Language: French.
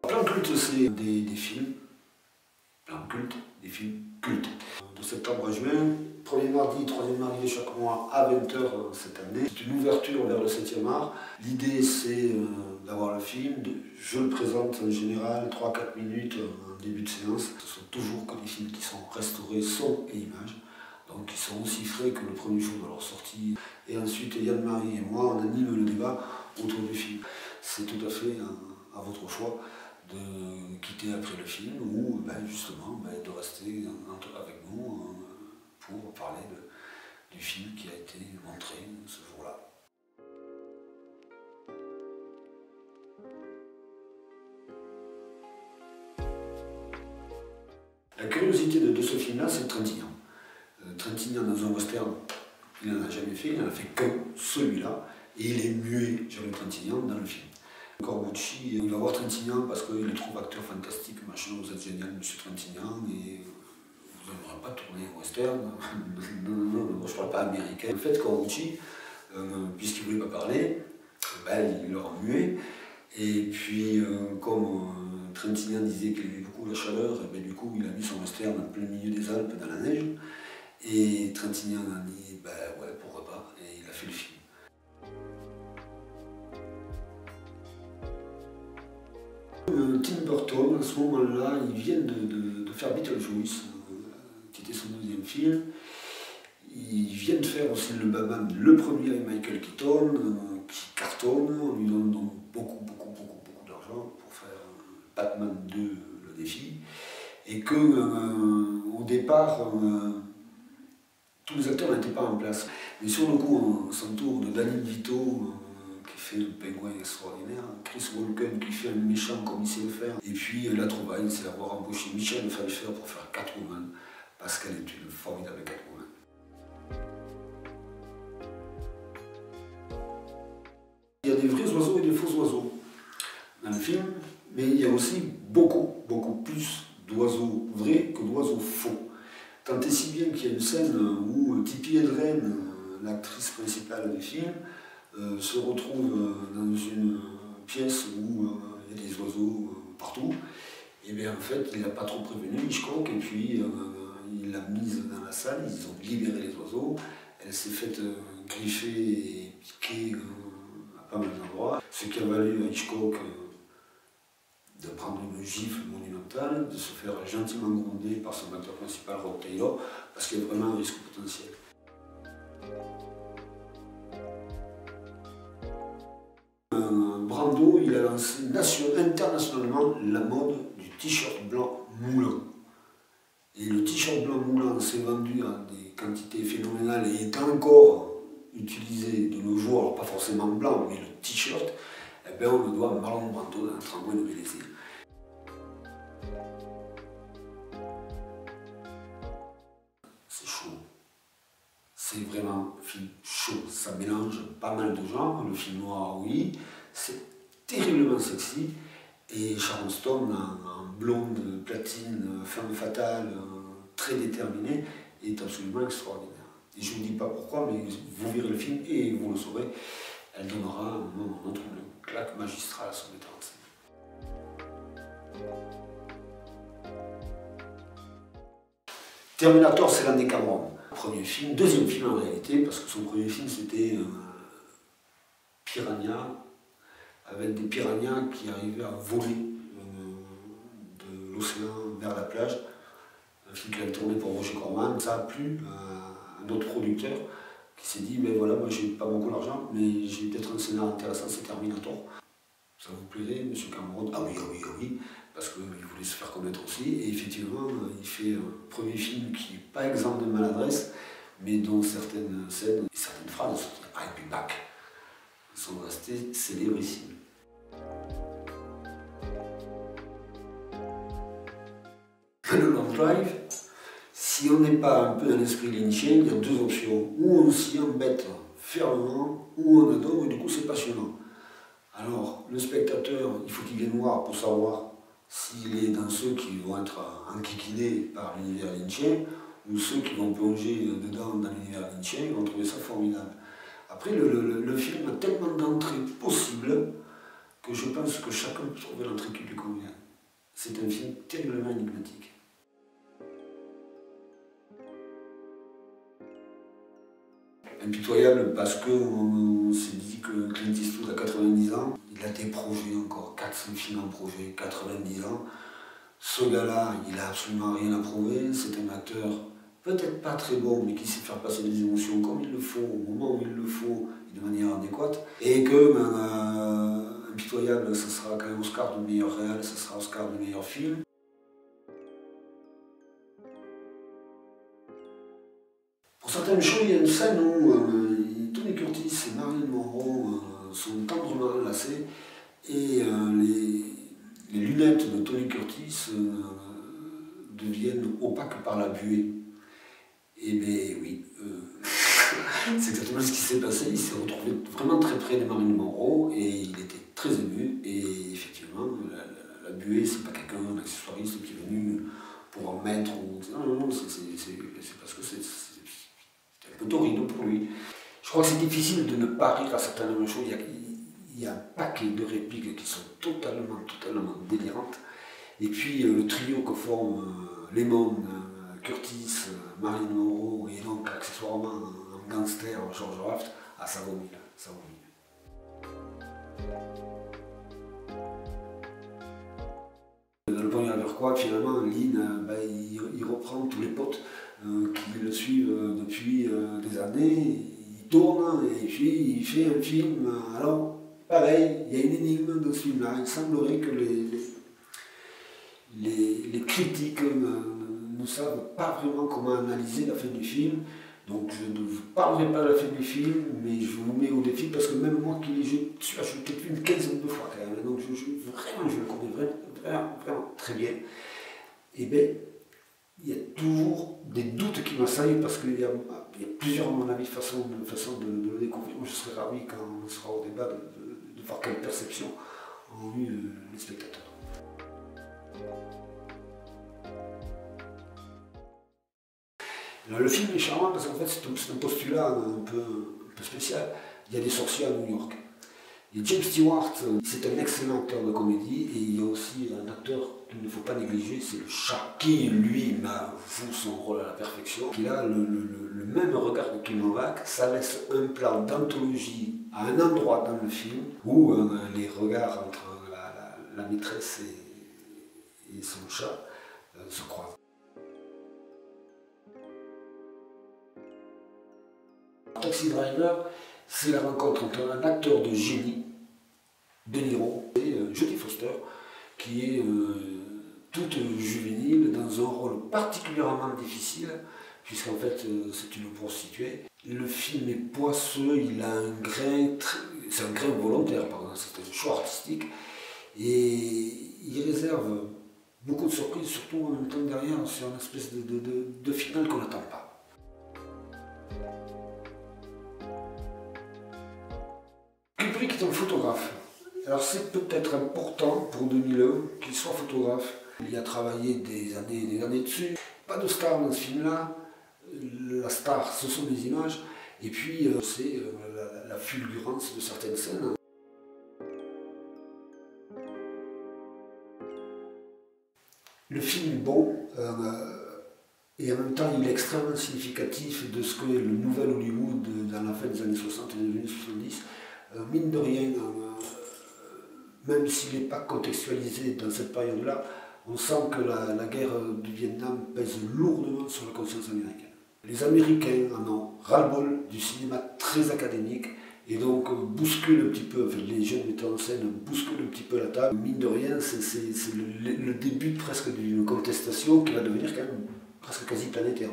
Plan culte, c'est des films, plan culte, des films cultes. De septembre à juin, premier mardi, troisième mardi de chaque mois à 20 h cette année. C'est une ouverture vers le 7e art. L'idée c'est d'avoir le film, je le présente en général 3-4 minutes en début de séance. Ce sont toujours que des films qui sont restaurés son et image, donc qui sont aussi frais que le premier jour de leur sortie. Et ensuite Yann-Marie et moi on anime le débat autour du film. C'est tout à fait à votre choix de quitter après le film ou justement de rester avec nous pour parler du film qui a été montré ce jour-là. La curiosité de ce film-là, c'est Trintignant. Trintignant dans un western, il n'en a jamais fait, il n'en a fait que celui-là, et il est muet, Jerry Trintignant, dans le film. Corbucci, il va voir Trintignant parce qu'il le trouve acteur fantastique, machin, vous êtes génial, monsieur Trintignant, et vous n'aimerez pas tourner en western. Non, je ne parle pas américain. En fait, Corbucci, puisqu'il ne voulait pas parler, il le rend muet, et puis comme Trintignant disait qu'il aimait beaucoup la chaleur, et du coup il a mis son western en plein milieu des Alpes, dans la neige, et Trintignant a dit, ouais, pourquoi pas, et il a fait le film. Tim Burton, à ce moment-là, il vient de faire Beetlejuice, qui était son deuxième film. Il vient de faire aussi le Batman, le premier avec Michael Keaton, qui cartonne. On lui donne donc beaucoup d'argent pour faire Batman 2, le défi. Et que, au départ, tous les acteurs n'étaient pas en place. Mais sur le coup, on s'entoure de Danny DeVito, qui fait le pingouin extraordinaire, Chris Walken qui fait un méchant comme il sait le faire, et puis la trouvaille, c'est d'avoir embauché Michelle Pfeiffer pour faire Catwoman, parce qu'elle est une formidable Catwoman. Il y a des vrais oiseaux et des faux oiseaux dans le film, mais il y a aussi beaucoup plus d'oiseaux vrais que d'oiseaux faux. Tant et si bien qu'il y a une scène où Tippi Hedren, l'actrice principale du film, se retrouve dans une pièce où il y a des oiseaux partout. Et bien en fait, il n'a pas trop prévenu Hitchcock, et puis il l'a mise dans la salle, ils ont libéré les oiseaux. Elle s'est faite griffer et piquer à pas mal d'endroits, ce qui a valu à Hitchcock de prendre une gifle monumentale, de se faire gentiment gronder par son acteur principal, Rod Taylor, parce qu'il y a vraiment un risque potentiel. Brando, il a lancé internationalement la mode du t-shirt blanc moulant. Et le t-shirt blanc moulant s'est vendu à des quantités phénoménales et est encore utilisé de nos jours, alors pas forcément blanc, mais le t-shirt, on le doit à Marlon Brando dans le tramway de Vénétie. C'est chaud. C'est vraiment un film chaud. Ça mélange pas mal de genres. Le film noir, oui. C'est terriblement sexy. Et Sharon Stone, en blonde, platine, femme fatale, très déterminée, est absolument extraordinaire. Et je ne vous dis pas pourquoi, mais vous verrez le film et vous le saurez. Elle donnera à un moment ou un autre une claque magistrale à son metteur en scène. Terminator, c'est l'année Cameron. Premier film, deuxième film en réalité, parce que son premier film c'était Piranha, avec des piranhas qui arrivaient à voler de l'océan vers la plage. Un film qu'il avait tourné pour Roger Corman. Ça a plu à un autre producteur qui s'est dit, ben voilà, moi j'ai pas beaucoup d'argent, mais j'ai peut-être un scénario intéressant, c'est Terminator. Ça vous plairait, monsieur Cameron? Ah oui, parce qu'il voulait se faire connaître aussi. Et effectivement, il fait un premier film qui n'est pas exempt de maladresse, mais dont certaines scènes et certaines phrases, I'll be back, sont restées célébrissimes. Le long drive, si on n'est pas un peu dans l'esprit lynchien, il y a deux options. Ou on s'y embête fermement, ou on adore, et du coup c'est passionnant. Alors, le spectateur, il faut qu'il vienne voir pour savoir s'il est dans ceux qui vont être enquiquinés par l'univers lynchien, ou ceux qui vont plonger dedans dans l'univers lynchien, ils vont trouver ça formidable. Après, le film a tellement d'entrées possibles que je pense que chacun peut trouver l'entrée qui lui convient. C'est un film terriblement énigmatique. Impitoyable parce qu'on s'est dit que Clint Eastwood a 90 ans, il a des projets encore, 400 films en projet, 90 ans. Ce gars-là, il n'a absolument rien à prouver, c'est un acteur peut-être pas très bon, mais qui sait faire passer des émotions comme il le faut, au moment où il le faut, de manière adéquate. Et que Impitoyable, ça sera quand même Oscar du meilleur réal, ça sera Oscar du meilleur film. Pour certaines choses, il y a une scène où Tony Curtis et Marilyn Monroe sont tendrement enlacés et les lunettes de Tony Curtis deviennent opaques par la buée. Et bien oui, c'est exactement ce qui s'est passé. Il s'est retrouvé vraiment très près de Marilyn Monroe et il était très ému. Et effectivement, la buée, c'est pas quelqu'un, un accessoiriste qui est venu pour en mettre. Non, c'est parce que c'est un peu torrido pour lui. Je crois que c'est difficile de ne pas rire à certaines choses. Il y a un paquet de répliques qui sont totalement délirantes. Et puis le trio que forment Lemmon, Curtis, Marilyn Monroe et donc accessoirement un gangster, George Raft, ça vaut mille, ça vaut mille. Dans Le Pont Verquois, finalement, Lynn, il reprend tous les potes qui le suivent depuis des années, il tourne et puis il fait un film. Alors, pareil, il y a une énigme dans ce film-là. Il semblerait que les critiques ne savent pas vraiment comment analyser la fin du film. Donc je ne vous parlerai pas de la fin du film, mais je vous mets au défi parce que même moi qui l'ai peut-être vu une quinzaine de fois quand même, donc vraiment je le connais vraiment très bien. Et bien, il y a toujours des doutes qui m'assaillent parce qu'il y a plusieurs, à mon avis, façons de le découvrir. Moi, je serais ravi quand on sera au débat de voir quelle perception ont eu les spectateurs. Le film est charmant parce qu'en fait c'est un postulat un peu spécial. Il y a des sorciers à New York. Et James Stewart, c'est un excellent acteur de comédie et il y a aussi un acteur qu'il ne faut pas négliger, c'est le chat, qui lui joue son rôle à la perfection. Il a le même regard que Kim Novak, ça laisse un plan d'anthologie à un endroit dans le film où les regards entre la maîtresse et son chat se croisent. Taxi Driver, c'est la rencontre entre un acteur de génie, De Niro, et Jodie Foster, qui est toute juvénile, dans un rôle particulièrement difficile, puisqu'en fait c'est une prostituée. Le film est poisseux, il a un grain, c'est un grain volontaire, pardon, c'est un choix artistique, et il réserve beaucoup de surprises, surtout en même temps derrière, sur une espèce de finale qu'on n'attend pas. Kubrick est un photographe. Alors c'est peut-être important pour 2001 qu'il soit photographe. Il a travaillé des années dessus. Pas de star dans ce film-là. La star, ce sont les images. Et puis c'est la fulgurance de certaines scènes. Le film est bon. Et en même temps, il est extrêmement significatif de ce que le nouvel Hollywood dans la fin des années 60 et des années 70. Mine de rien, même s'il n'est pas contextualisé dans cette période-là, on sent que la guerre du Vietnam pèse lourdement sur la conscience américaine. Les Américains en ont ras-le-bol du cinéma très académique et donc bousculent un petit peu, enfin, les jeunes metteurs en scène bousculent un petit peu la table. Mine de rien, c'est le début presque d'une contestation qui va devenir quand même presque quasi planétaire.